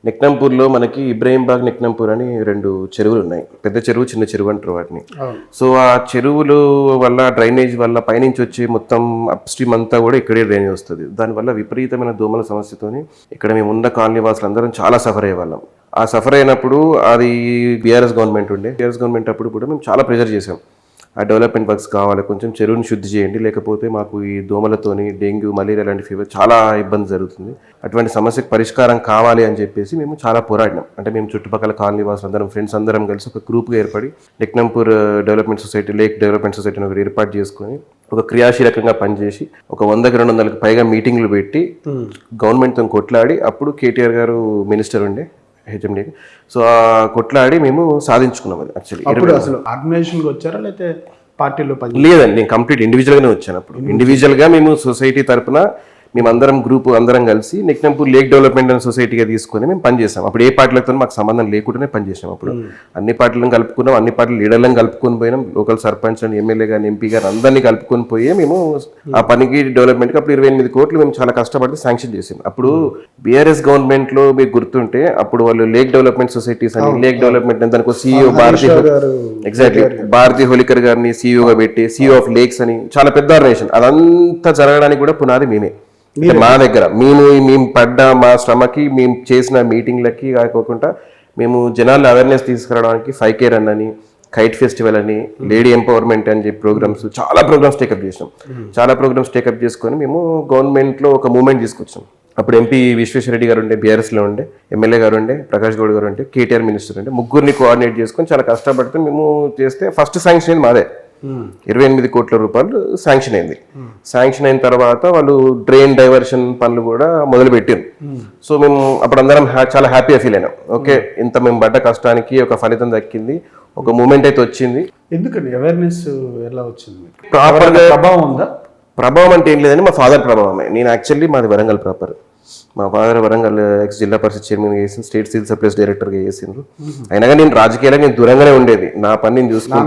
నెక్నంపూర్లో మనకి ఇబ్రహీంబాగ్ నెక్నంపూర్ అని 2 చెరువులు ఉన్నాయి. పెద్ద చెరువు, చిన్న చెరువు అంటారు వాటిని. సో ఆ చెరువులు వల్ల డ్రైనేజ్ వల్ల పైనుంచి వచ్చి మొత్తం అప్ స్ట్రీమ్ అంతా కూడా ఇక్కడే డ్రైనేజ్ వస్తుంది. దానివల్ల విపరీతమైన దోమల సమస్యతోని ఇక్కడ మేము ఉన్న కాలనీ వాసులు అందరం చాలా సఫర్ అయ్యే వాళ్ళం. ఆ సఫర్ అయినప్పుడు అది బీఆర్ఎస్ గవర్నమెంట్ ఉండే. బీఆర్ఎస్ గవర్నమెంట్ అప్పుడు కూడా మేము చాలా ప్రెజర్ చేసాం. ఆ డెవలప్మెంట్ వర్క్స్ కావాలి, కొంచెం చెరువుని శుద్ధి చేయండి, లేకపోతే మాకు ఈ దోమలతోని డెంగ్యూ, మలేరియా లాంటి ఫీవర్ చాలా ఇబ్బంది జరుగుతుంది, అటువంటి సమస్యకు పరిష్కారం కావాలి అని చెప్పేసి మేము చాలా పోరాడినాం. అంటే మేము చుట్టుపక్కల కాలనీ వాసులు అందరం, ఫ్రెండ్స్ అందరం కలిసి ఒక గ్రూప్గా ఏర్పడి నెక్నంపూర్ డెవలప్మెంట్ సొసైటీ, లేక్ డెవలప్మెంట్ సొసైటీని ఒకటి ఏర్పాటు చేసుకొని ఒక క్రియాశీలకంగా పనిచేసి ఒక 100-200కి పైగా మీటింగ్లు పెట్టి గవర్నమెంట్తో కొట్లాడి, అప్పుడు కేటీఆర్ గారు మినిస్టర్ ఉండే హెచ్ఎండి. సో ఆ కొట్లాడి మేము సాధించుకున్నాం. అది యాక్చువల్లీ అసలు ఆర్గనైజేషన్కి వచ్చారా లేకపోతే పార్టీలో లేదండి, నేను కంప్లీట్ ఇండివిజువల్గానే వచ్చాను. అప్పుడు ఇండివిజువల్గా మేము సొసైటీ తరఫున మేమందరం గ్రూప్ అందరం కలిసి నెక్నంపూర్ లేక్ డెవలప్మెంట్ అండ్ సొసైటీగా తీసుకొని మేము పనిచేసాం. అప్పుడు ఏ పార్టీలతో మాకు సంబంధం లేకుండానే పనిచేసాం. అప్పుడు అన్ని పార్టీలను కలుపుకున్నాం, అన్ని పార్టీల లీడర్లను కలుపుకొని పోయినాం, లోకల్ సర్పంచ్ అండ్ ఎమ్మెల్యే గారు, ఎంపీ గారు అందరినీ కలుపుకొని పోయి మేము ఆ పనికి డెవలప్మెంట్కి అప్పుడు 28 కోట్లు మేము చాలా కష్టపడి శాంక్షన్ చేసాం. అప్పుడు బీఆర్ఎస్ గవర్నమెంట్లో మీకు గుర్తుంటే అప్పుడు వాళ్ళు లేక్ డెవలప్మెంట్ సొసైటీస్ అని, లేక్ డెవలప్మెంట్ దానికి సీఈఓ భారతీ హోలికర్ గారిని సీఈఓగా పెట్టి సీఈఓ ఆఫ్ లేక్స్ అని చాలా పెద్ద ఆర్గనైజేషన్. అదంతా జరగడానికి కూడా పునాది మేమే. మా దగ్గర మేము పడ్డ మా శ్రమకి, మేము చేసిన మీటింగ్లకి కాకోకుండా మేము జనాల్లో అవేర్నెస్ తీసుకురావడానికి 5K రన్ అని, కైట్ ఫెస్టివల్ అని, లేడీ ఎంపవర్మెంట్ అని చెప్పి ప్రోగ్రామ్స్, చాలా ప్రోగ్రామ్స్ టేకప్ చేసాం. చాలా ప్రోగ్రామ్స్ టేకప్ చేసుకొని మేము గవర్నమెంట్లో ఒక మూవ్మెంట్ తీసుకొచ్చాం. అప్పుడు ఎంపీ విశ్వేశ్వరరెడ్డి గారు ఉండే, బీఆర్ఎస్లో ఉండే, ఎమ్మెల్యే గారు ఉండే, ప్రకాష్ గౌడ్ గారు ఉండే, కేటీఆర్ మినిస్టర్ ఉండే, ముగ్గురిని కోఆర్డినేట్ చేసుకొని చాలా కష్టపడితే మేము చేస్తే ఫస్ట్ శాంక్షన్ అయింది మాదే. 28 కోట్ల రూపాయలు శాంక్షన్ అయింది. శాంక్షన్ అయిన తర్వాత వాళ్ళు డ్రైన్ డైవర్షన్ పనులు కూడా మొదలు పెట్టారు. సో మేము అప్పుడు అందరం చాలా హ్యాపీగా ఫీల్ అయినాం. ఓకే, ఇంత మేము పడ్డ కష్టానికి ఒక ఫలితం దక్కింది, ఒక మూమెంట్ అయితే వచ్చింది. ఎందుకండి అవేర్నెస్ ఎలా వచ్చింది? ప్రాపర్గా ప్రభావం ఉందా? ప్రభావం అంటే ఏం లేదని మా ఫాదర్ ప్రభావమే. నేను యాక్చువల్లీ మాది వరంగల్ ప్రాపర్. మా ఫాదర్ వరంగల్ ఎక్స్ జిల్లా పరిషత్ చైర్మన్ చేసింది, స్టేట్ సివిల్ సప్లైస్ డైరెక్టర్గా చేసిండ్రు. అయినా కానీ నేను రాజకీయాలకు నేను దూరంగానే ఉండేది, నా పని నేను చూసుకుంటే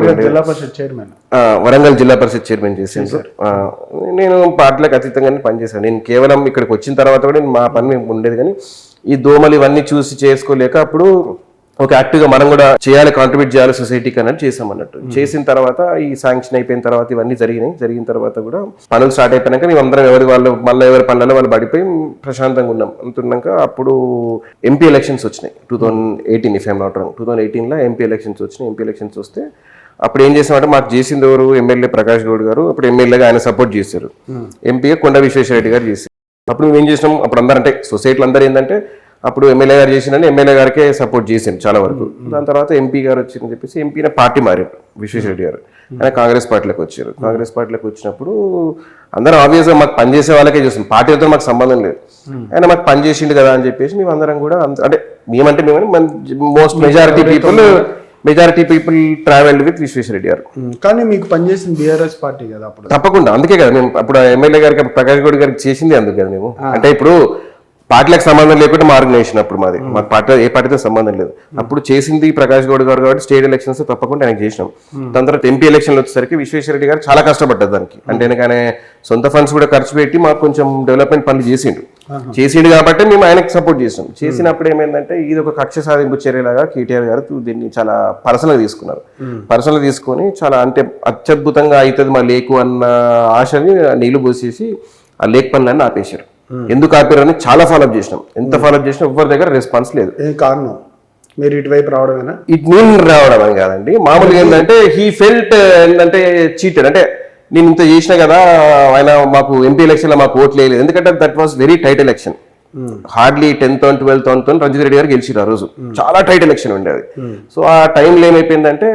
వరంగల్ జిల్లా పరిషత్ చైర్మన్ చేసిండ్రు. నేను పార్టీలకు అతీతంగానే పనిచేశాను. నేను కేవలం ఇక్కడికి వచ్చిన తర్వాత కూడా మా పని మేము ఉండేది, కానీ ఈ దోమలు ఇవన్నీ చూసి చేసుకోలేక అప్పుడు ఒక యాక్టివ్గా మనం కూడా చేయాలి, కాంట్రిబ్యూట్ చేయాలి సొసైటీకి అన్నట్టు చేసాం అన్నట్టు. చేసిన తర్వాత ఈ శాంక్షన్ అయిపోయిన తర్వాత ఇవన్నీ జరిగిన తర్వాత కూడా పనులు స్టార్ట్ అయిపోయినాక మేము అందరం ఎవరి పనులలో వాళ్ళు పడిపోయి ప్రశాంతంగా ఉన్నాం. అంటున్నాక అప్పుడు ఎంపీ ఎలక్షన్స్ వచ్చినాయి 2018, ఇఫ్ ఐఎమ్ నాట్ రాంగ్. 2018లో ఎంపీ ఎలక్షన్స్ వచ్చినాయి. ఎంపీ ఎలక్షన్స్ వస్తే అప్పుడు ఏం చేసామంటే మాకు చేసింది ఎవరు, ఎమ్మెల్యే ప్రకాష్ గౌడ్ గారు అప్పుడు ఎమ్మెల్యేగా ఆయన సపోర్ట్ చేశారు. ఎంపీగా కొండ విశ్వేశ్వరరెడ్డి గారు చేశారు. అప్పుడు మేము ఏం చేసినాం, అప్పుడు అందరూ అంటే సొసైటీలు అందరూ ఏంటంటే అప్పుడు ఎమ్మెల్యే గారు చేసిందని ఎమ్మెల్యే గారికే సపోర్ట్ చేసింది చాలా వరకు. దాని తర్వాత ఎంపీ గారు వచ్చిందని చెప్పేసి ఎంపీని పార్టీ మారారు విశ్వేశ్వరరెడ్డి గారు. ఆయన కాంగ్రెస్ పార్టీలోకి వచ్చారు. కాంగ్రెస్ పార్టీలోకి వచ్చినప్పుడు అందరం ఆబ్వియస్గా మాకు పనిచేసే వాళ్ళకే చూస్తాం, పార్టీలతో మాకు సంబంధం లేదు. ఆయన మాకు పని చేసిండు కదా అని చెప్పేసి మేము అందరం కూడా అంటే most majority people travelled with Vishweshwar Reddy గారు. కానీ మీకు పనిచేసింది బీఆర్ఎస్ పార్టీ కదా అప్పుడు? తప్పకుండా, అందుకే కదా మేము అప్పుడు ఎమ్మెల్యే గారికి ప్రకాష్ గౌడ్ గారికి చేసింది అందుకు కదా మేము. అంటే ఇప్పుడు పార్టీలకు సంబంధం లేకుండా మా ఆర్గనైజేషన్ అప్పుడు మాది, మాకు పార్టీ ఏ పార్టీతో సంబంధం లేదు. అప్పుడు చేసింది ప్రకాష్ గౌడ్ గారు కాబట్టి స్టేట్ ఎలక్షన్స్ తప్పకుండా ఆయనకు చేసినాం. దాని తర్వాత ఎంపీ ఎలక్షన్లు వచ్చేసరికి విశ్వేశ్వరరెడ్డి గారు చాలా కష్టపడ్డారు దానికి. అంటే ఆయన సొంత ఫండ్స్ కూడా ఖర్చు పెట్టి మాకు కొంచెం డెవలప్మెంట్ పనులు చేసిండు కాబట్టి మేము ఆయనకు సపోర్ట్ చేసాం. చేసినప్పుడు ఏమైందంటే ఇది ఒక కక్ష సాధింపు చర్యలాగా కేటీఆర్ గారు దీన్ని చాలా పర్సనల్గా తీసుకున్నారు. పర్సనల్గా తీసుకొని చాలా అంటే అత్యద్భుతంగా అవుతుంది మా లేకు అన్న ఆశని నీళ్లు పోసేసి ఆ లేక్ పనులన్నీ ఆపేశారు. ఎందుకు ఆపారని చాలా ఫాలోఅప్ చేసినాం. ఎంత ఫాలోఅప్ చేసినా ఎవరి దగ్గర రెస్పాన్స్ లేదు. కారణం మీరు ఇటువైపు రావడమేనా? ఇటు నేను రావడం అని కాదండి, మామూలుగా ఏంటంటే హీ ఫెల్ట్ ఏంటంటే చీటెడ్. అంటే నేను ఇంత చేసినా కదా, ఆయన మాకు ఎంపీ ఎలక్షన్ లో మాకు ఓట్లు వేయలేదు. ఎందుకంటే that was very tight election. Hardly 10,000-12,000 Ranjith Reddy garu గెలిచిరు ఆ రోజు. చాలా టైట్ ఎలక్షన్ ఉండేది. సో ఆ టైంలో ఏమైపోయిందంటే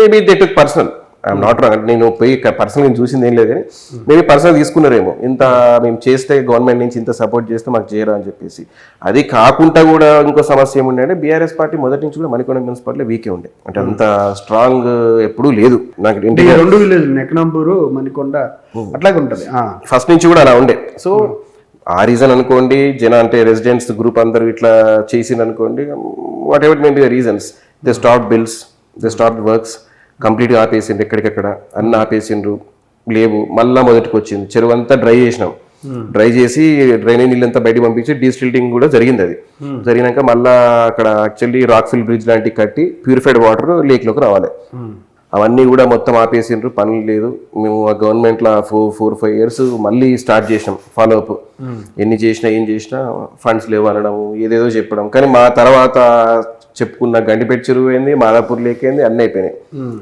maybe they took personal, I'm not wrong, అంటే నేను పోయి పర్సనల్ చూసింది ఏం లేదు, కానీ మేబీ పర్సనల్ తీసుకున్నారేమో, ఇంత మేము చేస్తే గవర్నమెంట్ నుంచి ఇంత సపోర్ట్ చేస్తే మాకు చేయరా అని చెప్పేసి. అది కాకుండా కూడా ఇంకో సమస్య ఏముండే అంటే బీఆర్ఎస్ పార్టీ మొదటి నుంచి కూడా మణికొండ మున్సిపాలిటీ వీకే ఉండే, అంటే అంత స్ట్రాంగ్ ఎప్పుడూ లేదు. నాకు 2 విలేజ్ నెక్నంపూరు, మణికొండ అట్లాగే ఉంటుంది ఫస్ట్ నుంచి కూడా అలా ఉండే. సో ఆ రీజన్ అనుకోండి, అంటే రెసిడెంట్స్ గ్రూప్ అందరూ ఇట్లా చేసింది అనుకోండి, what ever may be the reasons, they stop bills, they stop works, కంప్లీట్గా ఆపేసిండ్రు, ఎక్కడికక్కడ అన్నీ ఆపేసిండ్రు, లేవు. మళ్ళీ మొదటికి వచ్చింది, చెరువు అంతా డ్రై చేసినాం. డ్రై చేసి డ్రైనేజ్ నీళ్ళంతా బయటకు పంపించి డీస్టిల్టింగ్ కూడా జరిగింది. అది జరిగినాక మళ్ళీ అక్కడ యాక్చువల్లీ రాక్ ఫిల్ బ్రిడ్జ్ లాంటివి కట్టి ప్యూరిఫైడ్ వాటర్ లేక్లోకి రావాలి. అవన్నీ కూడా మొత్తం ఆపేసిండ్రు, పనులు లేదు. మేము ఆ గవర్నమెంట్లో 4-5 years మళ్ళీ స్టార్ట్ చేసినాం ఫాలోఅప్. ఎన్ని చేసినా ఏం చేసినా ఫండ్స్ లేవు అనడం, ఏదేదో చెప్పడం. కానీ మా తర్వాత చెప్పుకున్న గండిపేట చెరువు అయింది, మాదాపూర్ లేక్ అయింది, అన్నీ అయిపోయినాయి.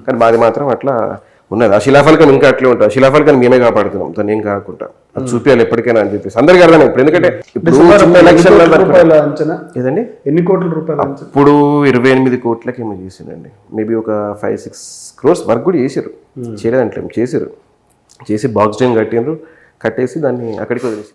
కానీ మాది మాత్రం అట్లా ఉన్నది. ఆ శిలాఫలకం ఇంకా అట్లే ఉంటుంది. ఆ శిలాఫలకాన్ని మేమే కాపాడుతున్నాం, దాన్ని ఏం కాకుండా అది చూపించాలి ఎప్పటికైనా అని చెప్పేసి అందరికీ అర్థం. ఇప్పుడు ఎందుకంటే ఇప్పుడు ఎలక్షన్ అంచనా ఏదండి, ఎన్ని కోట్ల రూపాయలు అంచనా? ఇప్పుడు 28 కోట్లకి ఏమో చేసిండండి. మేబీ ఒక 5-6 crores వర్క్ కూడా చేసారు. చేయలేదంటే చేసారు, చేసి బాక్స్ డ్రైన్ కట్టిండ్రు, కట్టేసి దాన్ని అక్కడికి వదిలేసి